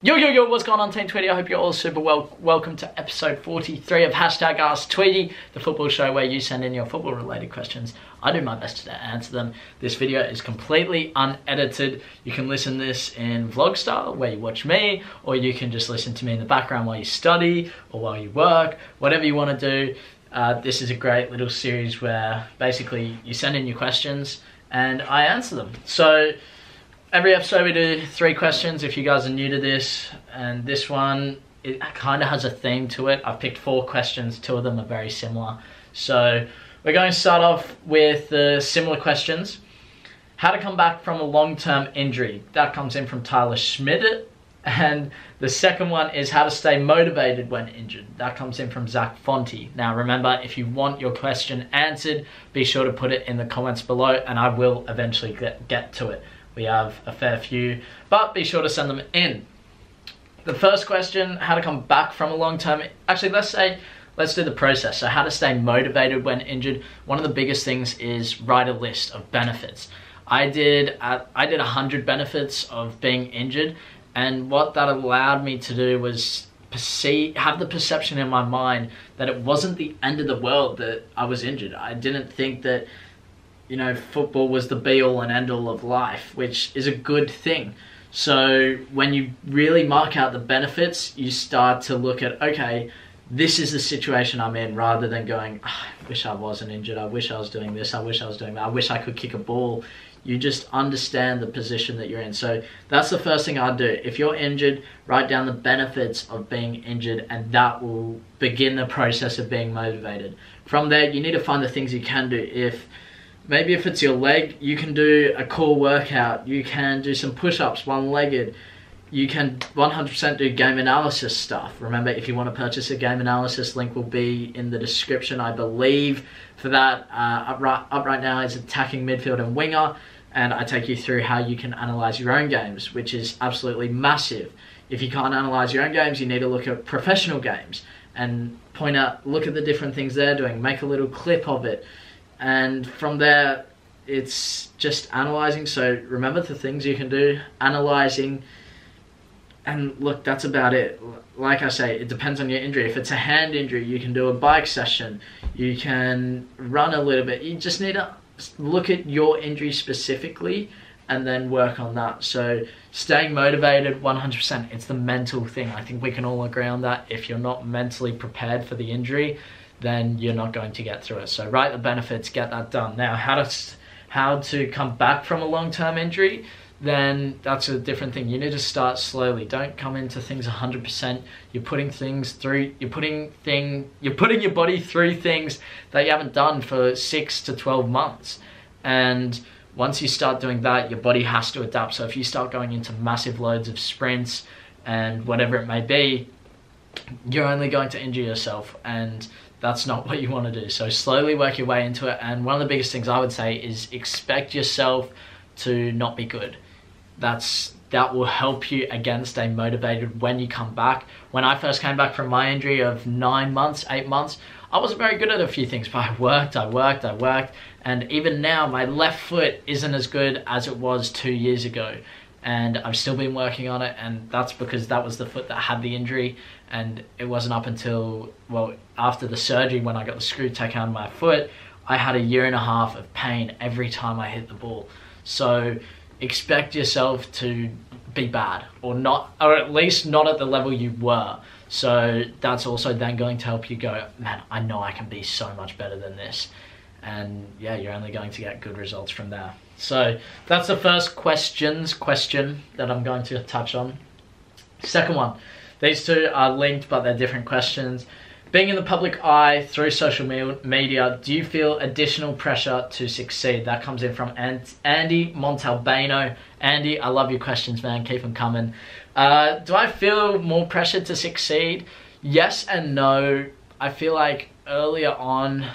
Yo, what's going on, Team Tweedie? I hope you're all super well. Welcome to episode 43 of Hashtag Ask Tweedie, the football show where you send in your football-related questions. I do my best to answer them. This video is completely unedited. You can listen to this in vlog style, where you watch me, or you can just listen to me in the background while you study, or while you work, whatever you want to do. This is a great little series where basically you send in your questions and I answer them. So every episode we do 3 questions if you guys are new to this, and this one, it kind of has a theme to it. I've picked 4 questions, 2 of them are very similar. So we're going to start off with the similar questions. How to come back from a long-term injury. That comes in from Schmidt. And the second one is how to stay motivated when injured. That comes in from Zac Fonty. Now remember, if you want your question answered, be sure to put it in the comments below and I will eventually get to it. We have a fair few, but be sure to send them in. The first question, how to come back from a long-term... Actually, let's do the process. So how to stay motivated when injured. One of the biggest things is write a list of benefits. I did 100 benefits of being injured, and what that allowed me to do was have the perception in my mind that it wasn't the end of the world that I was injured. I didn't think that, you know, football was the be-all and end-all of life, which is a good thing. So when you really mark out the benefits, you start to look at, okay, this is the situation I'm in, rather than going, oh, I wish I wasn't injured, I wish I was doing this, I wish I was doing that, I wish I could kick a ball. You just understand the position that you're in. So that's the first thing I'd do. If you're injured, write down the benefits of being injured, and that will begin the process of being motivated. From there, you need to find the things you can do. Maybe if it's your leg, you can do a core workout. You can do some push-ups, one-legged. You can 100% do game analysis stuff. Remember, if you want to purchase a game analysis, link will be in the description, I believe. For that, up right now is attacking midfield and winger. And I take you through how you can analyze your own games, which is absolutely massive. If you can't analyze your own games, you need to look at professional games and look at the different things they're doing, make a little clip of it. And from there, it's just analyzing. So remember the things you can do, analyzing, and look, that's about it. Like I say, it depends on your injury. If it's a hand injury, you can do a bike session, you can run a little bit. You just need to look at your injury specifically and then work on that. So staying motivated, 100%, it's the mental thing. I think we can all agree on that. If you're not mentally prepared for the injury, then you're not going to get through it. So write the benefits, get that done. Now, how to come back from a long-term injury, then that's a different thing. You need to start slowly. Don't come into things 100%. You're putting your body through things that you haven't done for 6 to 12 months. And once you start doing that, your body has to adapt. So if you start going into massive loads of sprints and whatever it may be, you're only going to injure yourself, and that's not what you want to do. So slowly work your way into it. And one of the biggest things I would say is expect yourself to not be good. That will help you, again, stay motivated when you come back. When I first came back from my injury of 9 months, 8 months, I wasn't very good at a few things, but I worked. And even now, my left foot isn't as good as it was 2 years ago. And I've still been working on it, and that's because that was the foot that had the injury. And it wasn't up until, well, after the surgery, when I got the screw taken out of my foot, I had 1.5 years of pain every time I hit the ball. So expect yourself to be bad, or at least not at the level you were. So that's also then going to help you go, man, I know I can be so much better than this. And yeah, you're only going to get good results from there. So that's the first question that I'm going to touch on. Second one, these two are linked, but they're different questions. Being in the public eye through social media, do you feel additional pressure to succeed? That comes in from Andy Montalbano. Andy, I love your questions, man. Keep them coming. Do I feel more pressure to succeed? Yes and no. I feel like earlier on,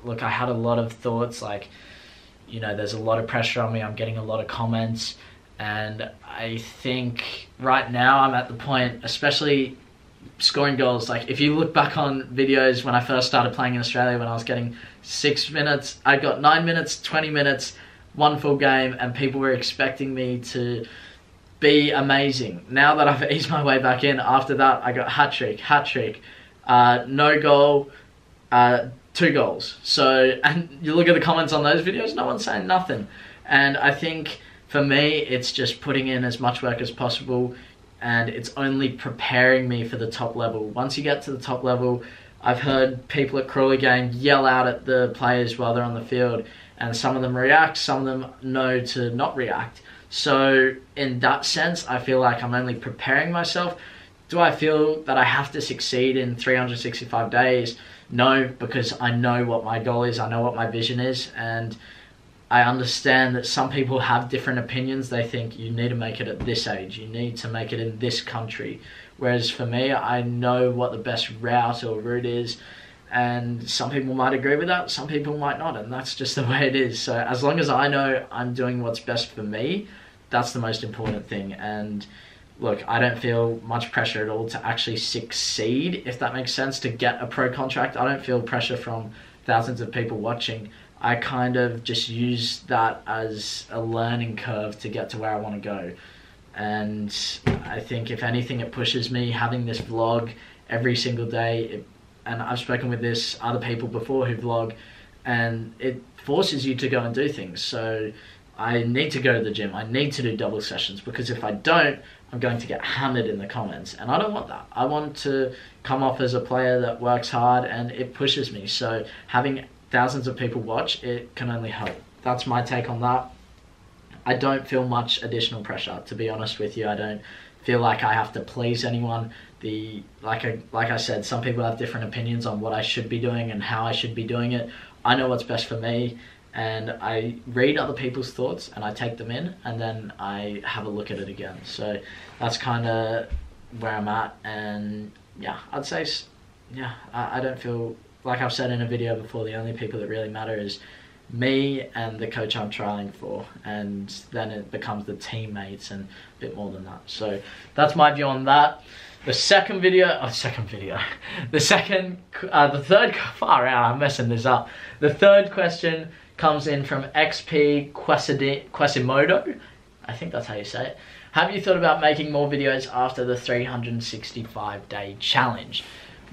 look, I had a lot of thoughts like, you know, there's a lot of pressure on me. I'm getting a lot of comments. And I think right now I'm at the point, especially scoring goals, like if you look back on videos when I first started playing in Australia, when I was getting 6 minutes, I got 9 minutes, 20 minutes, one full game, and people were expecting me to be amazing. Now that I've eased my way back in, after that I got hat-trick, no goal, 2 goals. So, and you look at the comments on those videos, no one's saying nothing. And I think for me, it's just putting in as much work as possible, and it's only preparing me for the top level. Once you get to the top level, I've heard people at Crawley Game yell out at the players while they're on the field, and some of them react, some of them know to not react. So in that sense, I feel like I'm only preparing myself. Do I feel that I have to succeed in 365 days? No, because I know what my goal is, I know what my vision is, and I understand that some people have different opinions. They think you need to make it at this age, you need to make it in this country. Whereas for me, I know what the best route or route is, and some people might agree with that, some people might not, and that's just the way it is. So as long as I know I'm doing what's best for me, that's the most important thing. And look, I don't feel much pressure at all to actually succeed, if that makes sense, to get a pro contract. I don't feel pressure from thousands of people watching. I kind of just use that as a learning curve to get to where I want to go. And I think if anything, it pushes me having this vlog every single day. And I've spoken with this other people before who vlog, and it forces you to go and do things. So I need to go to the gym, I need to do double sessions, because if I don't, I'm going to get hammered in the comments, and I don't want that. I want to come off as a player that works hard, and it pushes me. So having thousands of people watch, it can only help. That's my take on that. I don't feel much additional pressure, to be honest with you. I don't feel like I have to please anyone. Like I said, some people have different opinions on what I should be doing and how I should be doing it. I know what's best for me, and I read other people's thoughts and I take them in, and then I have a look at it again. So that's kind of where I'm at. And yeah, I'd say, yeah, I don't feel, like I've said in a video before, the only people that really matter is me and the coach I'm trialing for, and then it becomes the teammates and a bit more than that. So that's my view on that. The third, far out, I'm messing this up. The third question comes in from XP Quasimodo. I think that's how you say it. Have you thought about making more videos after the 365-day challenge?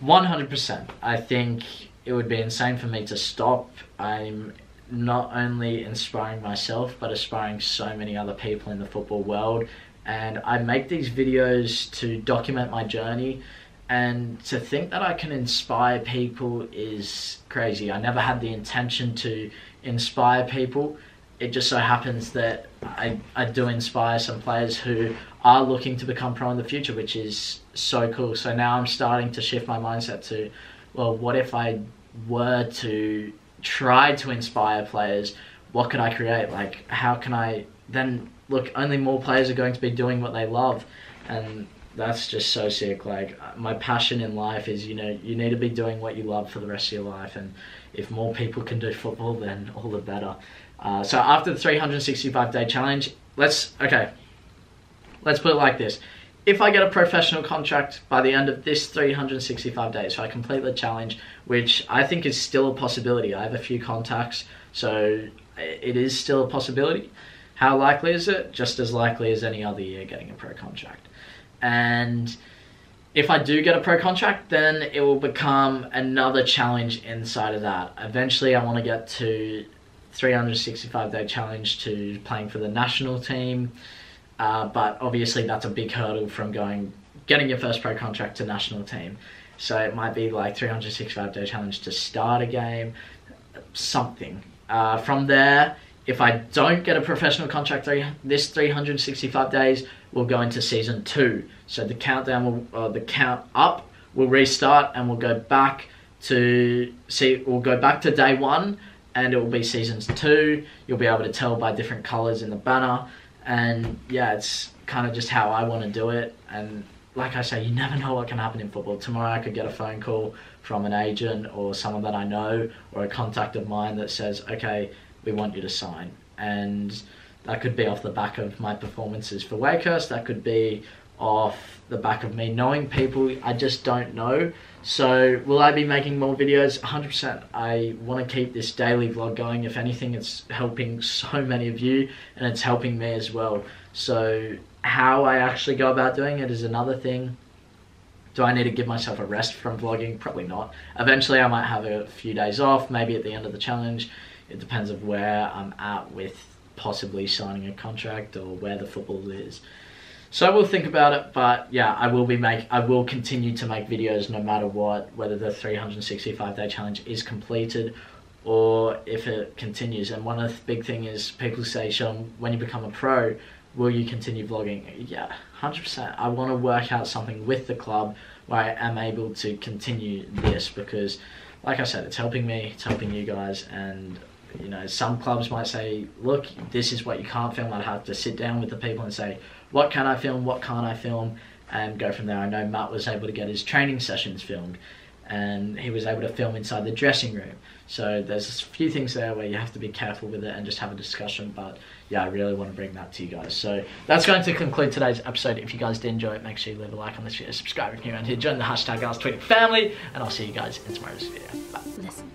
100%. I think it would be insane for me to stop. I'm not only inspiring myself, but inspiring so many other people in the football world. And I make these videos to document my journey, and to think that I can inspire people is crazy. I never had the intention to inspire people. It just so happens that I do inspire some players who are looking to become pro in the future, which is so cool. So now I'm starting to shift my mindset to, well, what if I were to try to inspire players? What could I create? Like, how can I then, look, only more players are going to be doing what they love, and that's just so sick. Like, my passion in life is, you know, you need to be doing what you love for the rest of your life, and if more people can do football, then all the better. So after the 365-day challenge, let's put it like this. If I get a professional contract by the end of this 365 days, so I complete the challenge, which I think is still a possibility. I have a few contacts, so it is still a possibility. How likely is it? Just as likely as any other year getting a pro contract. And if I do get a pro contract, then it will become another challenge inside of that. Eventually, I want to get to 365-day challenge to playing for the national team. But obviously that's a big hurdle from getting your first pro contract to national team. So it might be like 365-day challenge to start a game, something. From there, if I don't get a professional contract this 365 days, we'll go into season 2. So the countdown the count up will restart, and we'll go back to day 1, and it will be seasons 2. You'll be able to tell by different colors in the banner. And yeah, it's kind of just how I want to do it. And like I say, you never know what can happen in football. Tomorrow I could get a phone call from an agent or someone that I know, or a contact of mine that says, okay, we want you to sign. And that could be off the back of my performances for Wakehurst. That could be off the back of me knowing people. I just don't know. So will I be making more videos? 100%. I want to keep this daily vlog going. If anything, it's helping so many of you, and it's helping me as well. So How I actually go about doing it is another thing. Do I need to give myself a rest from vlogging? Probably not. Eventually I might have a few days off, maybe at the end of the challenge. It depends of where I'm at with possibly signing a contract or where the football is. So we'll think about it, but yeah, I will continue to make videos no matter what, whether the 365-day challenge is completed or if it continues. And one of the big thing is people say, Sean, when you become a pro, will you continue vlogging? Yeah, 100%. I want to work out something with the club where I am able to continue this, because like I said, it's helping me, it's helping you guys. And you know, some clubs might say, look, this is what you can't film. I'd have to sit down with the people and say, what can I film, what can't I film, and go from there. I know Matt was able to get his training sessions filmed, and he was able to film inside the dressing room. So there's a few things there where you have to be careful with it and just have a discussion. But yeah, I really want to bring that to you guys. So that's going to conclude today's episode. If you guys did enjoy it, make sure you leave a like on this video, subscribe if you're new around here, join the #AskTweedie family, and I'll see you guys in tomorrow's video. Bye.